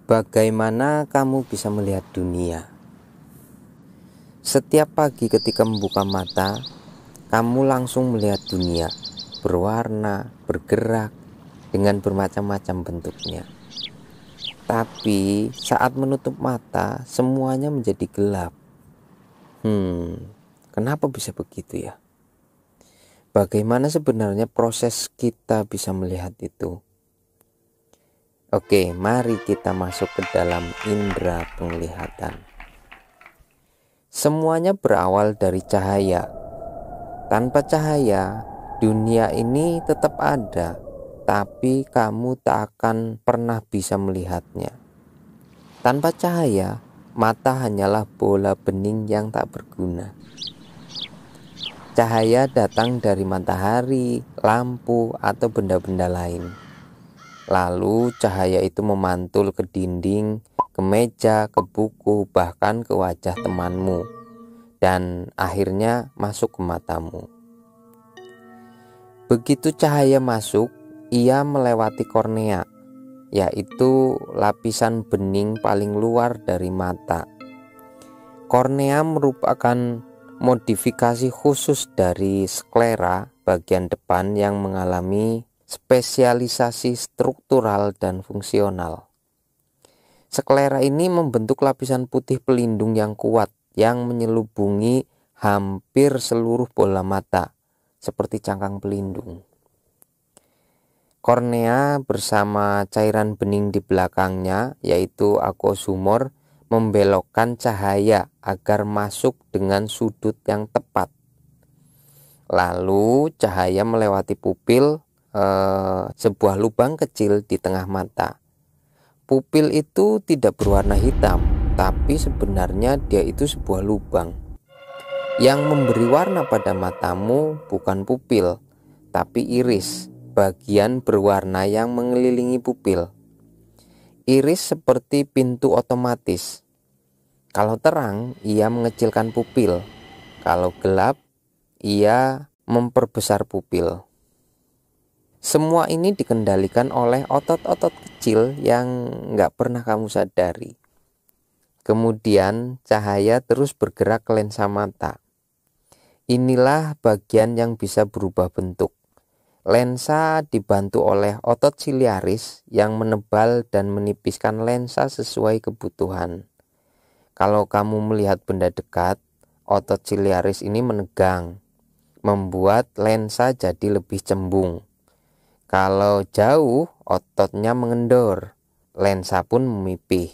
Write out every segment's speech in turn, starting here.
Bagaimana kamu bisa melihat dunia? Setiap pagi ketika membuka mata, kamu langsung melihat dunia berwarna, bergerak, dengan bermacam-macam bentuknya. Tapi saat menutup mata, semuanya menjadi gelap. Kenapa bisa begitu ya? Bagaimana sebenarnya proses kita bisa melihat itu? Oke, mari kita masuk ke dalam indera penglihatan. Semuanya berawal dari cahaya. Tanpa cahaya, dunia ini tetap ada, tapi kamu tak akan pernah bisa melihatnya. Tanpa cahaya, mata hanyalah bola bening yang tak berguna. Cahaya datang dari matahari, lampu, atau benda-benda lain. Lalu cahaya itu memantul ke dinding, ke meja, ke buku, bahkan ke wajah temanmu, dan akhirnya masuk ke matamu. Begitu cahaya masuk, ia melewati kornea, yaitu lapisan bening paling luar dari mata. Kornea merupakan modifikasi khusus dari sklera bagian depan yang mengalami spesialisasi struktural dan fungsional. Sklera ini membentuk lapisan putih pelindung yang kuat yang menyelubungi hampir seluruh bola mata, seperti cangkang pelindung. Kornea bersama cairan bening di belakangnya, yaitu aqueous humor, membelokkan cahaya agar masuk dengan sudut yang tepat. Lalu cahaya melewati pupil, sebuah lubang kecil di tengah mata. Pupil itu tidak berwarna hitam, tapi sebenarnya dia itu sebuah lubang. Yang memberi warna pada matamu bukan pupil, tapi iris, bagian berwarna yang mengelilingi pupil. Iris seperti pintu otomatis. Kalau terang, ia mengecilkan pupil. Kalau gelap, ia memperbesar pupil. Semua ini dikendalikan oleh otot-otot kecil yang nggak pernah kamu sadari. Kemudian cahaya terus bergerak ke lensa mata. Inilah bagian yang bisa berubah bentuk. Lensa dibantu oleh otot siliaris yang menebal dan menipiskan lensa sesuai kebutuhan. Kalau kamu melihat benda dekat, otot siliaris ini menegang, membuat lensa jadi lebih cembung. Kalau jauh, ototnya mengendor, lensa pun memipih.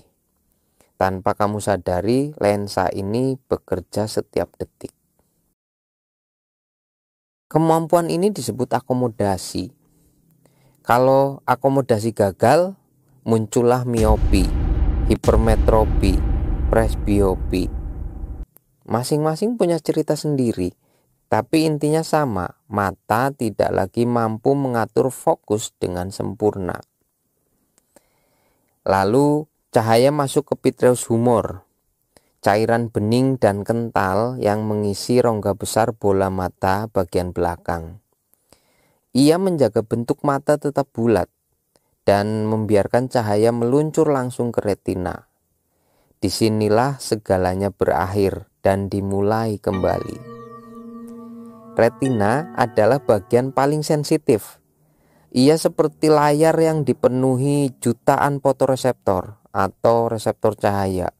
Tanpa kamu sadari, lensa ini bekerja setiap detik. Kemampuan ini disebut akomodasi. Kalau akomodasi gagal, muncullah miopi, hipermetropi, presbiopi. Masing-masing punya cerita sendiri. Tapi intinya sama, mata tidak lagi mampu mengatur fokus dengan sempurna. Lalu cahaya masuk ke vitreous humor, cairan bening dan kental yang mengisi rongga besar bola mata bagian belakang. Ia menjaga bentuk mata tetap bulat dan membiarkan cahaya meluncur langsung ke retina. Disinilah segalanya berakhir dan dimulai kembali. Retina adalah bagian paling sensitif. Ia seperti layar yang dipenuhi jutaan fotoreseptor atau reseptor cahaya,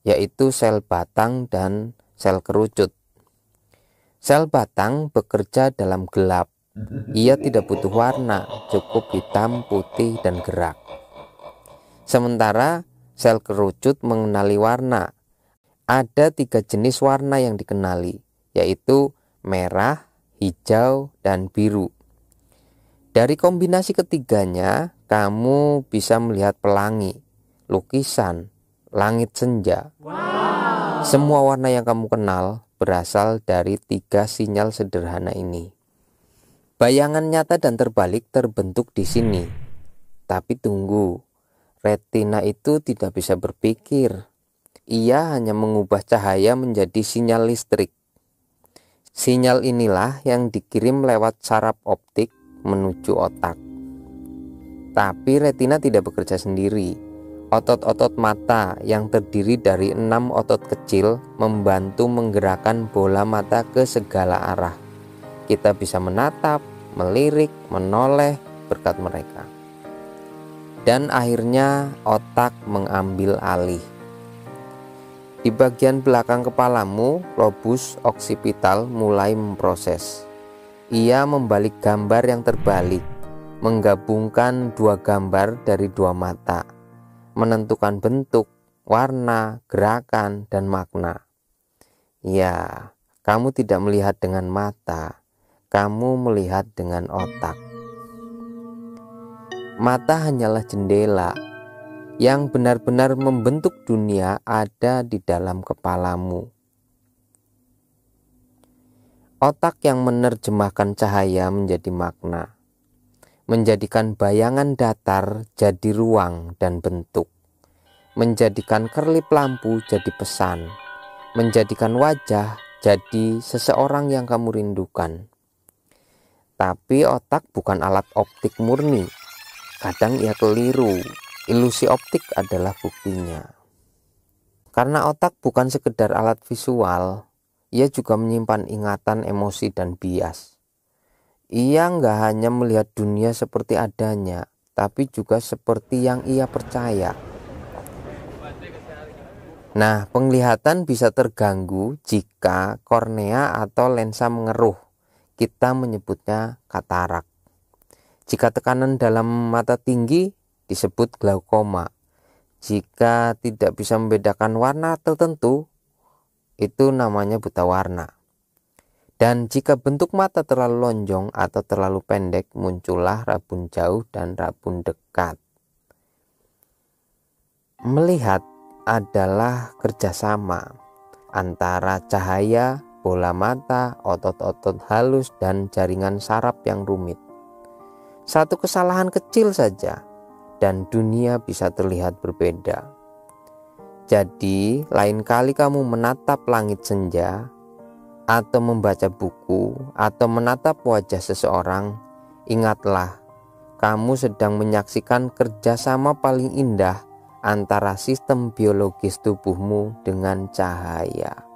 yaitu sel batang dan sel kerucut. Sel batang bekerja dalam gelap. Ia tidak butuh warna, cukup hitam, putih, dan gerak. Sementara sel kerucut mengenali warna. Ada 3 jenis warna yang dikenali, yaitu merah, hijau, dan biru. Dari kombinasi ketiganya, kamu bisa melihat pelangi, lukisan, langit senja. Semua warna yang kamu kenal berasal dari 3 sinyal sederhana ini. Bayangan nyata dan terbalik terbentuk di sini. Tapi tunggu, retina itu tidak bisa berpikir. Ia hanya mengubah cahaya menjadi sinyal listrik. Sinyal inilah yang dikirim lewat saraf optik menuju otak. Tapi retina tidak bekerja sendiri. Otot-otot mata yang terdiri dari 6 otot kecil membantu menggerakkan bola mata ke segala arah. Kita bisa menatap, melirik, menoleh berkat mereka. Dan akhirnya otak mengambil alih. Di bagian belakang kepalamu, lobus oksipital mulai memproses. Ia membalik gambar yang terbalik, menggabungkan dua gambar dari dua mata, menentukan bentuk, warna, gerakan, dan makna. Ya, kamu tidak melihat dengan mata, kamu melihat dengan otak. Mata hanyalah jendela. Yang benar-benar membentuk dunia ada di dalam kepalamu. Otak yang menerjemahkan cahaya menjadi makna, menjadikan bayangan datar jadi ruang dan bentuk, menjadikan kerlip lampu jadi pesan, menjadikan wajah jadi seseorang yang kamu rindukan. Tapi otak bukan alat optik murni. Kadang ia keliru. Ilusi optik adalah buktinya. Karena otak bukan sekedar alat visual, ia juga menyimpan ingatan, emosi, dan bias. Ia nggak hanya melihat dunia seperti adanya, tapi juga seperti yang ia percaya. Nah, penglihatan bisa terganggu jika kornea atau lensa mengeruh. Kita menyebutnya katarak. Jika tekanan dalam mata tinggi, disebut glaukoma. Jika tidak bisa membedakan warna tertentu, itu namanya buta warna. Dan jika bentuk mata terlalu lonjong atau terlalu pendek, muncullah rabun jauh dan rabun dekat. Melihat adalah kerjasama antara cahaya, bola mata, otot-otot halus, dan jaringan saraf yang rumit. Satu kesalahan kecil saja, dan dunia bisa terlihat berbeda. Jadi, lain kali kamu menatap langit senja, atau membaca buku, atau menatap wajah seseorang, ingatlah, kamu sedang menyaksikan kerjasama paling indah antara sistem biologis tubuhmu dengan cahaya.